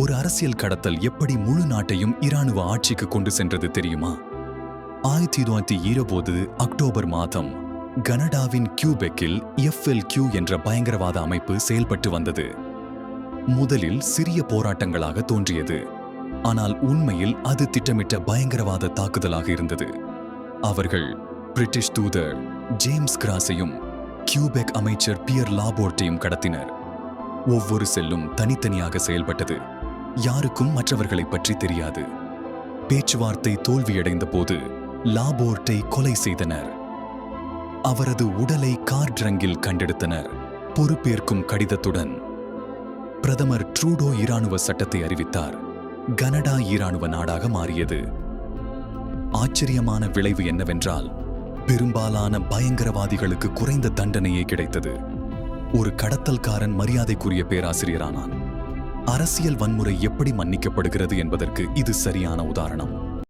ஒரு அரசியல் கடத்தல் எப்படி முழு நாட்டையும் இராணுவ ஆட்சிக்கு கொண்டு சென்றது தெரியுமா? 1920 அக்டோபர் மாதம் கனடாவின் கியூபெக்கில் FLQ என்ற பயங்கரவாத அமைப்பு செயல்பட்டு வந்தது. முதலில் சிறிய போராட்டங்களாக தோன்றியது, ஆனால் உண்மையில் அது திட்டமிட்ட பயங்கரவாத தாக்குதலாக இருந்தது. அவர்கள் பிரிட்டிஷ் தூதர் ஜேம்ஸ் கிராஸையும் கியூபெக் அமைச்சர் பியர் லாபோர்ட்டையும் கடத்தினர். ஒவ்வொரு செல்லும் தனித்தனியாக செயல்பட்டது. யாருக்கும் மற்றவர்களை பற்றி தெரியாது. பேச்சுவார்த்தை தோல்வியடைந்த போது லாபோர்ட்டை கொலை செய்தனர். அவரது உடலை கார் ட்ரங்கில் கண்டெடுத்தனர், பொறுப்பேற்கும் கடிதத்துடன். பிரதமர் ட்ரூடோ இராணுவ சட்டத்தை அறிவித்தார். கனடா இராணுவ நாடாக மாறியது. ஆச்சரியமான விளைவு என்னவென்றால், பெரும்பாலான பயங்கரவாதிகளுக்கு குறைந்த தண்டனையே கிடைத்தது. ஒரு கடத்தல்காரன் மரியாதைக்குரிய பேராசிரியரானான். அரசியல் வன்முறை எப்படி மன்னிக்கப்படுகிறது என்பதற்கு இது சரியான உதாரணம்.